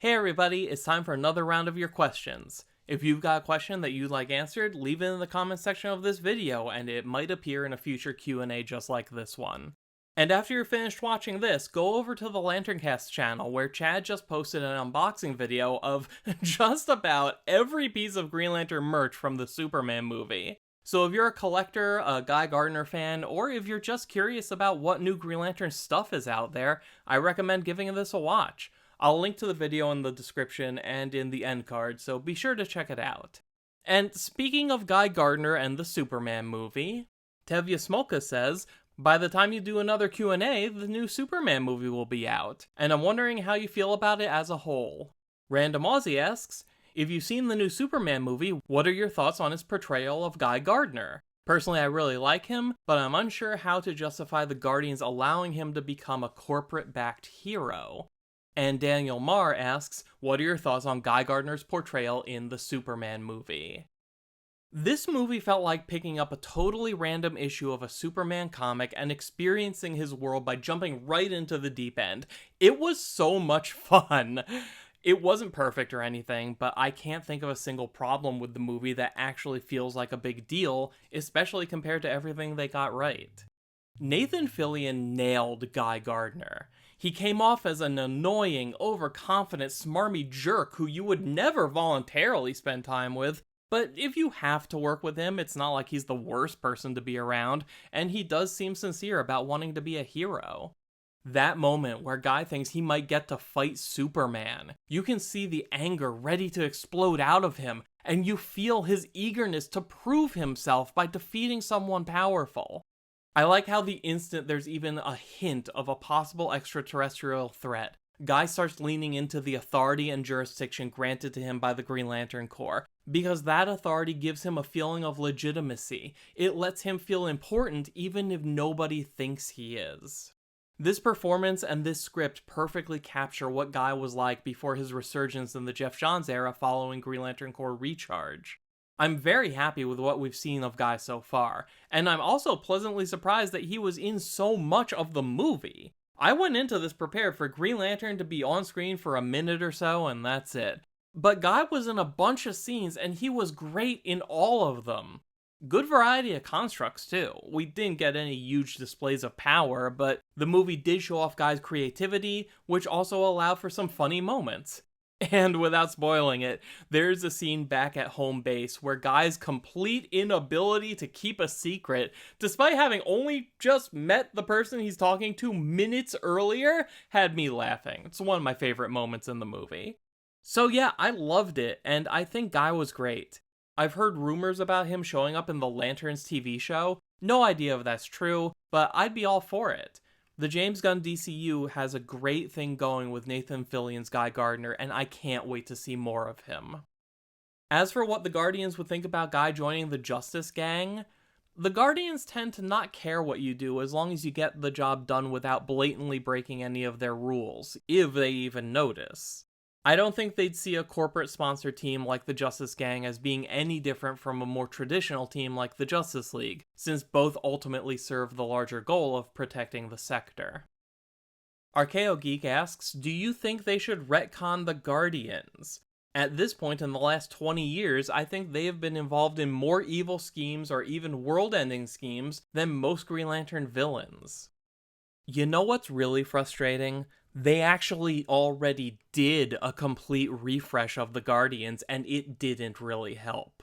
Hey everybody, it's time for another round of your questions. If you've got a question that you'd like answered, leave it in the comments section of this video and it might appear in a future Q&A just like this one. And after you're finished watching this, go over to the LanternCast channel where Chad just posted an unboxing video of just about every piece of Green Lantern merch from the Superman movie. So if you're a collector, a Guy Gardner fan, or if you're just curious about what new Green Lantern stuff is out there, I recommend giving this a watch. I'll link to the video in the description and in the end card, so be sure to check it out. And speaking of Guy Gardner and the Superman movie, Tevya Smolka says, by the time you do another Q&A, the new Superman movie will be out, and I'm wondering how you feel about it as a whole. Random Aussie asks, if you've seen the new Superman movie, what are your thoughts on his portrayal of Guy Gardner? Personally, I really like him, but I'm unsure how to justify the Guardians allowing him to become a corporate-backed hero. And Daniel Marr asks, what are your thoughts on Guy Gardner's portrayal in the Superman movie? This movie felt like picking up a totally random issue of a Superman comic and experiencing his world by jumping right into the deep end. It was so much fun. It wasn't perfect or anything, but I can't think of a single problem with the movie that actually feels like a big deal, especially compared to everything they got right. Nathan Fillion nailed Guy Gardner. He came off as an annoying, overconfident, smarmy jerk who you would never voluntarily spend time with, but if you have to work with him, it's not like he's the worst person to be around, and he does seem sincere about wanting to be a hero. That moment where Guy thinks he might get to fight Superman, you can see the anger ready to explode out of him, and you feel his eagerness to prove himself by defeating someone powerful. I like how the instant there's even a hint of a possible extraterrestrial threat, Guy starts leaning into the authority and jurisdiction granted to him by the Green Lantern Corps, because that authority gives him a feeling of legitimacy. It lets him feel important even if nobody thinks he is. This performance and this script perfectly capture what Guy was like before his resurgence in the Geoff Johns era following Green Lantern Corps Recharge. I'm very happy with what we've seen of Guy so far, and I'm also pleasantly surprised that he was in so much of the movie. I went into this prepared for Green Lantern to be on screen for a minute or so, and that's it. But Guy was in a bunch of scenes, and he was great in all of them. Good variety of constructs, too. We didn't get any huge displays of power, but the movie did show off Guy's creativity, which also allowed for some funny moments. And without spoiling it, there's a scene back at home base where Guy's complete inability to keep a secret, despite having only just met the person he's talking to minutes earlier, had me laughing. It's one of my favorite moments in the movie. So yeah, I loved it, and I think Guy was great. I've heard rumors about him showing up in the Lanterns TV show. No idea if that's true, but I'd be all for it. The James Gunn DCU has a great thing going with Nathan Fillion's Guy Gardner, and I can't wait to see more of him. As for what the Guardians would think about Guy joining the Justice Gang, the Guardians tend to not care what you do as long as you get the job done without blatantly breaking any of their rules, if they even notice. I don't think they'd see a corporate-sponsored team like the Justice Gang as being any different from a more traditional team like the Justice League, since both ultimately serve the larger goal of protecting the sector. Archeo Geek asks, do you think they should retcon the Guardians? At this point in the last 20 years, I think they have been involved in more evil schemes or even world-ending schemes than most Green Lantern villains. You know what's really frustrating? They actually already did a complete refresh of the Guardians, and it didn't really help.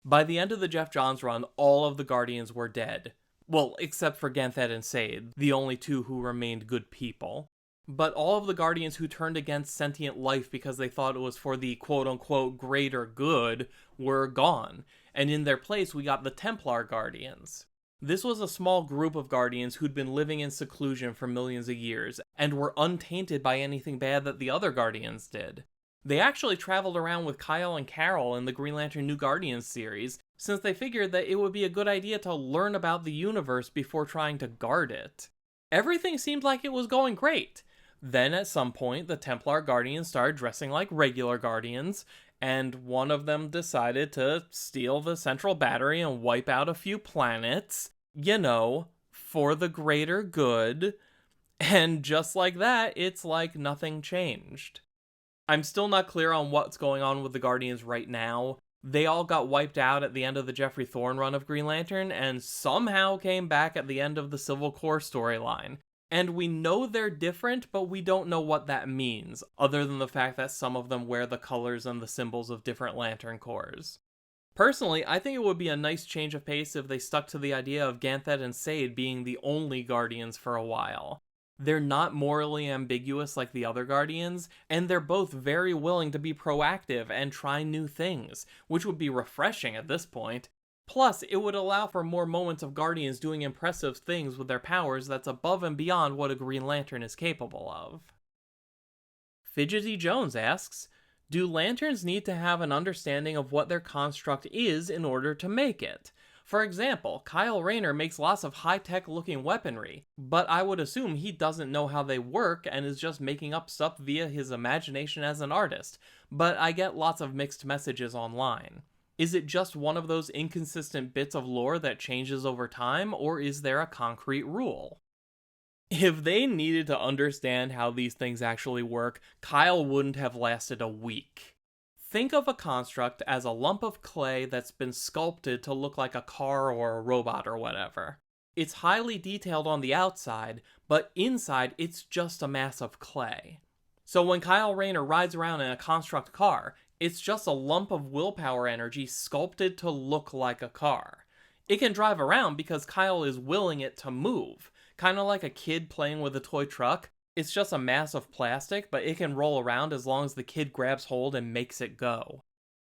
By the end of the Geoff Johns run, all of the Guardians were dead. Well, except for Ganthet and Sade, the only two who remained good people. But all of the Guardians who turned against sentient life because they thought it was for the quote-unquote greater good were gone, and in their place we got the Templar Guardians. This was a small group of Guardians who'd been living in seclusion for millions of years, and were untainted by anything bad that the other Guardians did. They actually traveled around with Kyle and Carol in the Green Lantern New Guardians series, since they figured that it would be a good idea to learn about the universe before trying to guard it. Everything seemed like it was going great. Then at some point, the Templar Guardians started dressing like regular Guardians, and one of them decided to steal the central battery and wipe out a few planets, you know, for the greater good, and just like that, it's like nothing changed. I'm still not clear on what's going on with the Guardians right now. They all got wiped out at the end of the Jeffrey Thorne run of Green Lantern, and somehow came back at the end of the Civil Corps storyline. And we know they're different, but we don't know what that means, other than the fact that some of them wear the colors and the symbols of different Lantern Corps. Personally, I think it would be a nice change of pace if they stuck to the idea of Ganthet and Sade being the only Guardians for a while. They're not morally ambiguous like the other Guardians, and they're both very willing to be proactive and try new things, which would be refreshing at this point. Plus, it would allow for more moments of Guardians doing impressive things with their powers that's above and beyond what a Green Lantern is capable of. Fidgety Jones asks, do Lanterns need to have an understanding of what their construct is in order to make it? For example, Kyle Rayner makes lots of high-tech looking weaponry, but I would assume he doesn't know how they work and is just making up stuff via his imagination as an artist, but I get lots of mixed messages online. Is it just one of those inconsistent bits of lore that changes over time, or is there a concrete rule? If they needed to understand how these things actually work, Kyle wouldn't have lasted a week. Think of a construct as a lump of clay that's been sculpted to look like a car or a robot or whatever. It's highly detailed on the outside, but inside it's just a mass of clay. So when Kyle Rayner rides around in a construct car, it's just a lump of willpower energy sculpted to look like a car. It can drive around because Kyle is willing it to move. Kind of like a kid playing with a toy truck. It's just a mass of plastic, but it can roll around as long as the kid grabs hold and makes it go.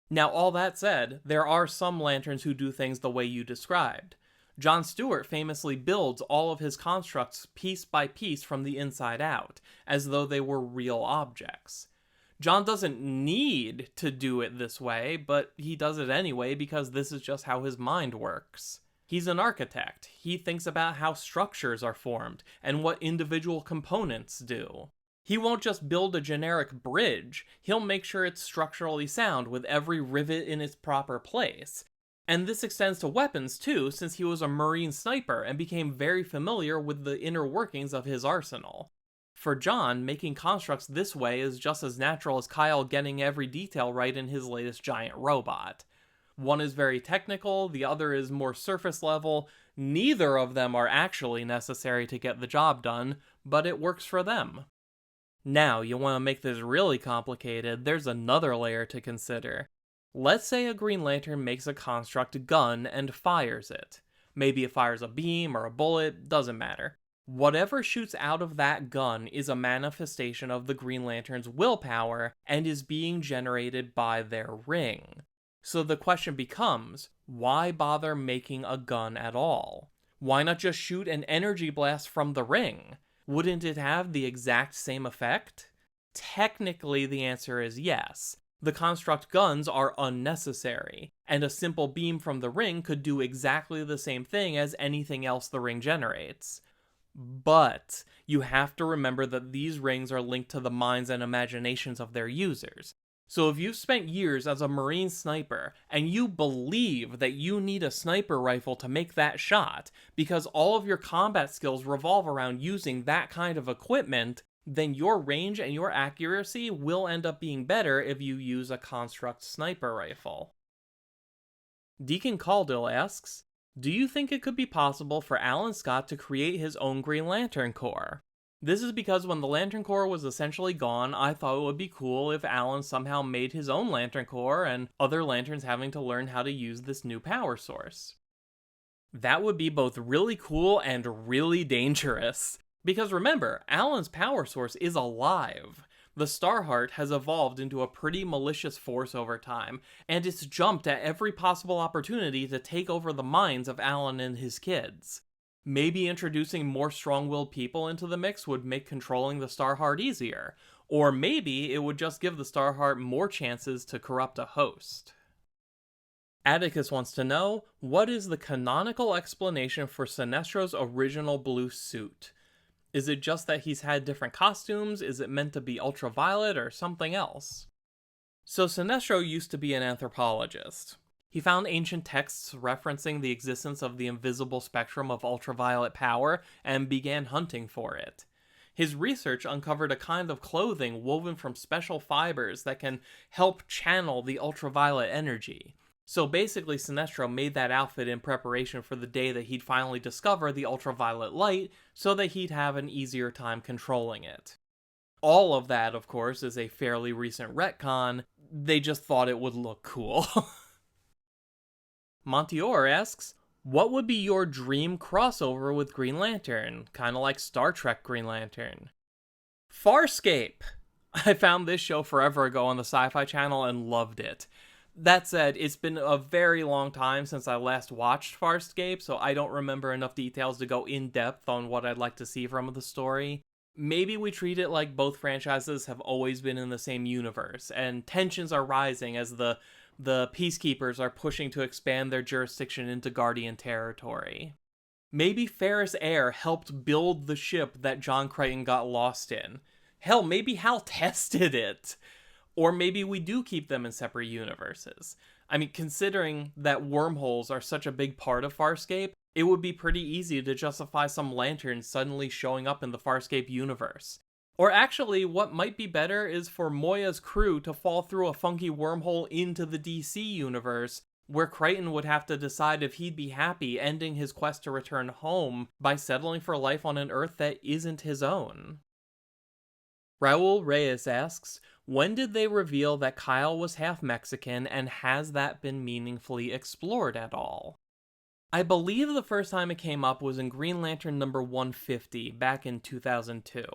Now, all that said, there are some Lanterns who do things the way you described. John Stewart famously builds all of his constructs piece by piece from the inside out, as though they were real objects. John doesn't need to do it this way, but he does it anyway because this is just how his mind works. He's an architect. He thinks about how structures are formed and what individual components do. He won't just build a generic bridge, he'll make sure it's structurally sound with every rivet in its proper place. And this extends to weapons too, since he was a Marine sniper and became very familiar with the inner workings of his arsenal. For John, making constructs this way is just as natural as Kyle getting every detail right in his latest giant robot. One is very technical, the other is more surface level. Neither of them are actually necessary to get the job done, but it works for them. Now, you want to make this really complicated, there's another layer to consider. Let's say a Green Lantern makes a construct gun and fires it. Maybe it fires a beam or a bullet, doesn't matter. Whatever shoots out of that gun is a manifestation of the Green Lantern's willpower and is being generated by their ring. So the question becomes, why bother making a gun at all? Why not just shoot an energy blast from the ring? Wouldn't it have the exact same effect? Technically, the answer is yes. The construct guns are unnecessary, and a simple beam from the ring could do exactly the same thing as anything else the ring generates. But you have to remember that these rings are linked to the minds and imaginations of their users. So if you've spent years as a Marine sniper, and you believe that you need a sniper rifle to make that shot, because all of your combat skills revolve around using that kind of equipment, then your range and your accuracy will end up being better if you use a construct sniper rifle. Deacon Caldill asks, do you think it could be possible for Alan Scott to create his own Green Lantern Corps? This is because when the Lantern Corps was essentially gone, I thought it would be cool if Alan somehow made his own Lantern Corps and other Lanterns having to learn how to use this new power source. That would be both really cool and really dangerous. Because remember, Alan's power source is alive. The Starheart has evolved into a pretty malicious force over time, and it's jumped at every possible opportunity to take over the minds of Alan and his kids. Maybe introducing more strong-willed people into the mix would make controlling the Starheart easier, or maybe it would just give the Starheart more chances to corrupt a host. Atticus wants to know, what is the canonical explanation for Sinestro's original blue suit? Is it just that he's had different costumes? Is it meant to be ultraviolet or something else? So Sinestro used to be an anthropologist. He found ancient texts referencing the existence of the invisible spectrum of ultraviolet power and began hunting for it. His research uncovered a kind of clothing woven from special fibers that can help channel the ultraviolet energy. So basically, Sinestro made that outfit in preparation for the day that he'd finally discover the ultraviolet light, so that he'd have an easier time controlling it. All of that, of course, is a fairly recent retcon. They just thought it would look cool. Montior asks, what would be your dream crossover with Green Lantern? Kind of like Star Trek Green Lantern. Farscape! I found this show forever ago on the Sci-Fi Channel and loved it. That said, it's been a very long time since I last watched Farscape, so I don't remember enough details to go in depth on what I'd like to see from the story. Maybe we treat it like both franchises have always been in the same universe, and tensions are rising as the Peacekeepers are pushing to expand their jurisdiction into Guardian territory. Maybe Ferris Air helped build the ship that John Crichton got lost in. Hell, maybe Hal tested it. Or maybe we do keep them in separate universes. I mean, considering that wormholes are such a big part of Farscape, it would be pretty easy to justify some lanterns suddenly showing up in the Farscape universe. Or actually, what might be better is for Moya's crew to fall through a funky wormhole into the DC universe, where Crichton would have to decide if he'd be happy ending his quest to return home by settling for life on an Earth that isn't his own. Raul Reyes asks, when did they reveal that Kyle was half Mexican, and has that been meaningfully explored at all? I believe the first time it came up was in Green Lantern number 150 back in 2002.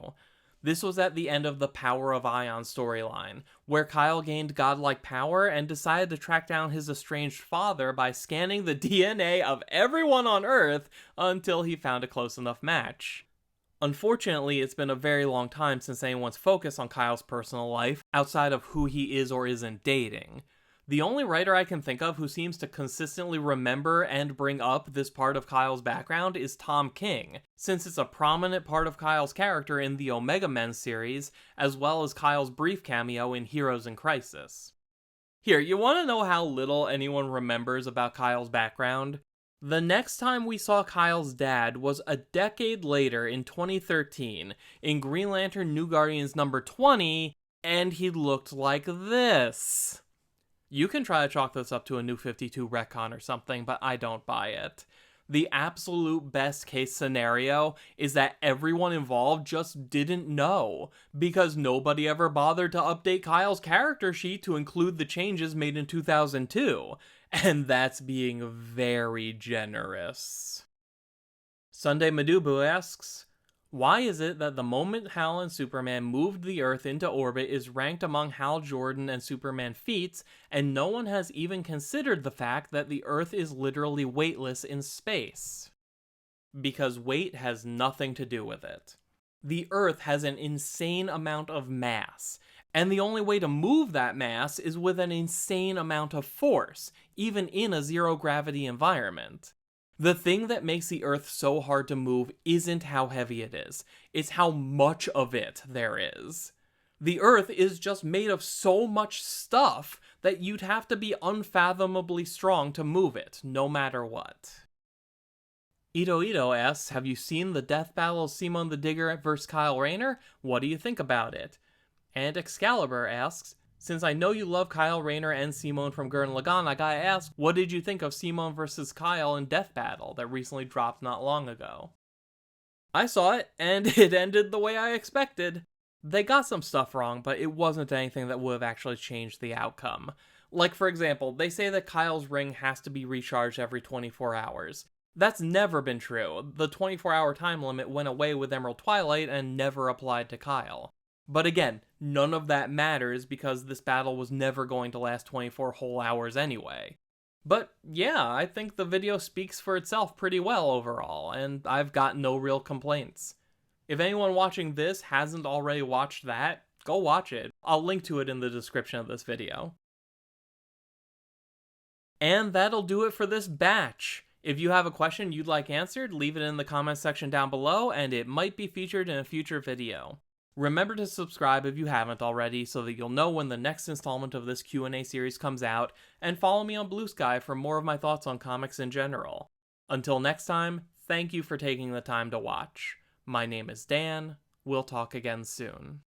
This was at the end of the Power of Ion storyline, where Kyle gained godlike power and decided to track down his estranged father by scanning the DNA of everyone on Earth until he found a close enough match. Unfortunately, it's been a very long time since anyone's focused on Kyle's personal life outside of who he is or isn't dating. The only writer I can think of who seems to consistently remember and bring up this part of Kyle's background is Tom King, since it's a prominent part of Kyle's character in the Omega Men series, as well as Kyle's brief cameo in Heroes in Crisis. Here, you want to know how little anyone remembers about Kyle's background? The next time we saw Kyle's dad was a decade later in 2013 in Green Lantern New Guardians number 20, and he looked like this. You can try to chalk this up to a New 52 retcon or something, but I don't buy it. The absolute best case scenario is that everyone involved just didn't know, because nobody ever bothered to update Kyle's character sheet to include the changes made in 2002, and that's being very generous. Sunday Madubu asks, why is it that the moment Hal and Superman moved the Earth into orbit is ranked among Hal Jordan and Superman feats, and no one has even considered the fact that the Earth is literally weightless in space? Because weight has nothing to do with it. The Earth has an insane amount of mass, and the only way to move that mass is with an insane amount of force, even in a zero-gravity environment. The thing that makes the Earth so hard to move isn't how heavy it is, it's how much of it there is. The Earth is just made of so much stuff that you'd have to be unfathomably strong to move it, no matter what. Ito asks, have you seen the death battle of Simon the Digger vs. Kyle Rayner? What do you think about it? And Excalibur asks, since I know you love Kyle Rayner and Simon from Gurren Lagann, I gotta ask, what did you think of Simon vs. Kyle in Death Battle that recently dropped not long ago? I saw it, and it ended the way I expected. They got some stuff wrong, but it wasn't anything that would have actually changed the outcome. Like, for example, they say that Kyle's ring has to be recharged every 24 hours. That's never been true. The 24-hour time limit went away with Emerald Twilight and never applied to Kyle. But again, none of that matters because this battle was never going to last 24 whole hours anyway. But yeah, I think the video speaks for itself pretty well overall, and I've got no real complaints. If anyone watching this hasn't already watched that, go watch it. I'll link to it in the description of this video. And that'll do it for this batch. If you have a question you'd like answered, leave it in the comments section down below, and it might be featured in a future video. Remember to subscribe if you haven't already so that you'll know when the next installment of this Q&A series comes out, and follow me on Blue Sky for more of my thoughts on comics in general. Until next time, thank you for taking the time to watch. My name is Dan. We'll talk again soon.